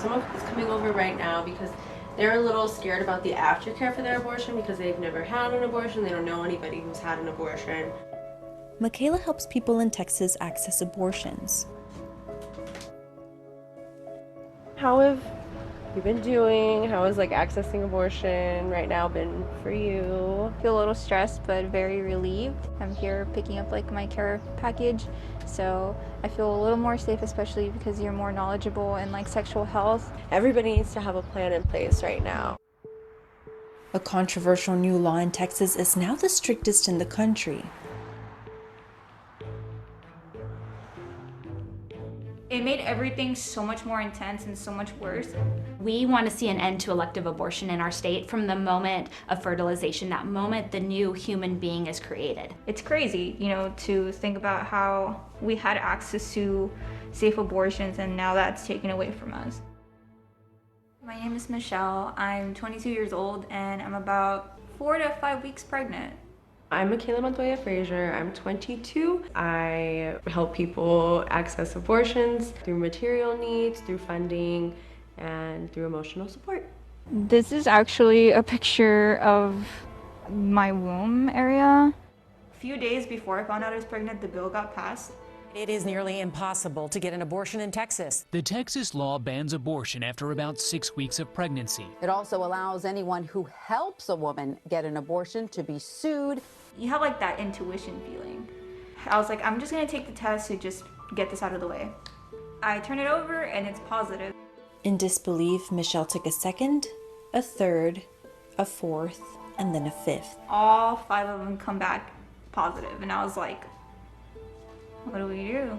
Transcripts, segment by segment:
Someone is coming over right now because they're a little scared about the aftercare for their abortion because they've never had an abortion. They don't know anybody who's had an abortion. Michaela helps people in Texas access abortions. How have you been doing? How has accessing abortion right now been for you? I feel a little stressed but very relieved. I'm here picking up my care package, so I feel a little more safe, especially because you're more knowledgeable in sexual health. Everybody needs to have a plan in place right now. A controversial new law in Texas is now the strictest in the country. It made everything so much more intense and so much worse. We want to see an end to elective abortion in our state from the moment of fertilization, that moment the new human being is created. It's crazy, to think about how we had access to safe abortions and now that's taken away from us. My name is Michelle. I'm 22 years old and I'm about 4 to 5 weeks pregnant. I'm Michaela Montoya Frazier. I'm 22. I help people access abortions through material needs, through funding, and through emotional support. This is actually a picture of my womb area. A few days before I found out I was pregnant, the bill got passed. It is nearly impossible to get an abortion in Texas. The Texas law bans abortion after about 6 weeks of pregnancy. It also allows anyone who helps a woman get an abortion to be sued. You have that intuition feeling. I was I'm just gonna take the test to just get this out of the way. I turn it over and it's positive. In disbelief, Michelle took a second, a third, a fourth, and then a fifth. All 5 of them come back positive, and I was what do we do,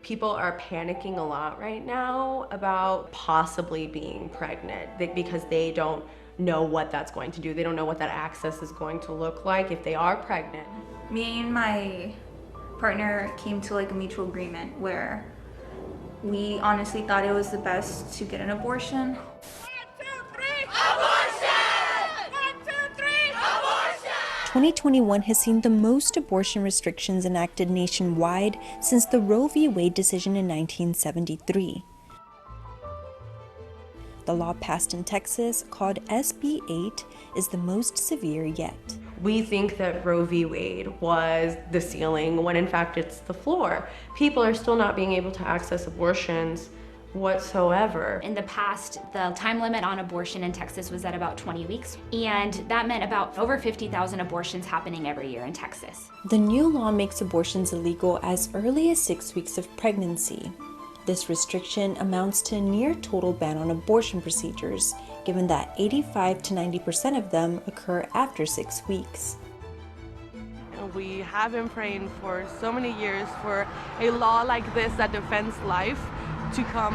People are panicking a lot right now about possibly being pregnant because they don't know what that's going to do. They don't know what that access is going to look like if they are pregnant. Me and my partner came to a mutual agreement where we honestly thought it was the best to get an abortion. 1, 2, 3, abortion! 1, 2, 3, abortion! 2021 has seen the most abortion restrictions enacted nationwide since the Roe v. Wade decision in 1973. The law passed in Texas, called SB 8, is the most severe yet. We think that Roe v. Wade was the ceiling when in fact it's the floor. People are still not being able to access abortions whatsoever. In the past, the time limit on abortion in Texas was at about 20 weeks, and that meant about over 50,000 abortions happening every year in Texas. The new law makes abortions illegal as early as 6 weeks of pregnancy. This restriction amounts to a near total ban on abortion procedures, given that 85 to 90% of them occur after 6 weeks. We have been praying for so many years for a law like this that defends life to come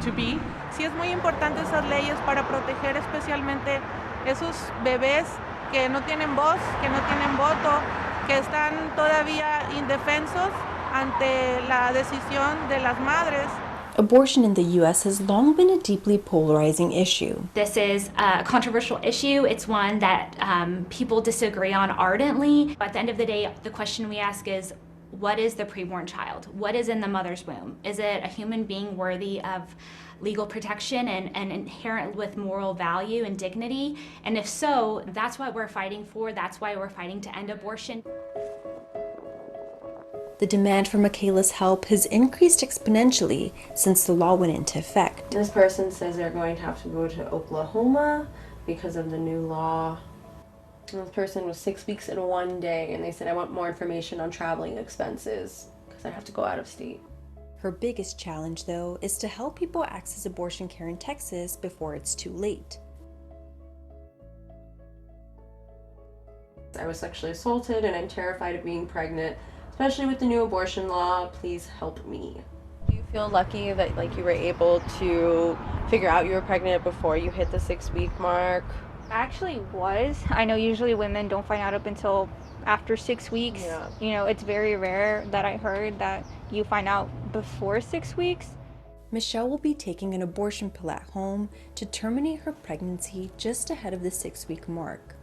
to be. Sí es muy importante esas leyes para proteger especialmente esos bebés que no tienen voz, que no tienen voto, que están todavía indefensos ante la decisión de las madres. Abortion in the U.S. has long been a deeply polarizing issue. This is a controversial issue. It's one that people disagree on ardently. At the end of the day, the question we ask is, what is the preborn child? What is in the mother's womb? Is it a human being worthy of legal protection and inherent with moral value and dignity? And if so, that's what we're fighting for. That's why we're fighting to end abortion. The demand for Michaela's help has increased exponentially since the law went into effect. This person says they're going to have to go to Oklahoma because of the new law. And this person was 6 weeks in one day, and they said, I want more information on traveling expenses because I have to go out of state. Her biggest challenge, though, is to help people access abortion care in Texas before it's too late. I was sexually assaulted and I'm terrified of being pregnant, especially with the new abortion law. Please help me. Do you feel lucky that you were able to figure out you were pregnant before you hit the 6-week mark? I actually was. I know usually women don't find out up until after 6 weeks. Yeah. It's very rare that I heard that you find out before 6 weeks. Michelle will be taking an abortion pill at home to terminate her pregnancy just ahead of the 6-week mark.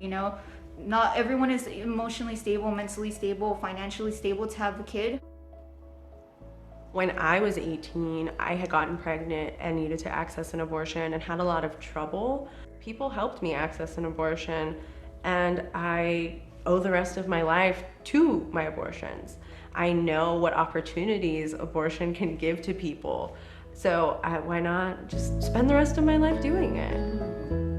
Not everyone is emotionally stable, mentally stable, financially stable to have a kid. When I was 18, I had gotten pregnant and needed to access an abortion and had a lot of trouble. People helped me access an abortion, and I owe the rest of my life to my abortions. I know what opportunities abortion can give to people, so why not just spend the rest of my life doing it?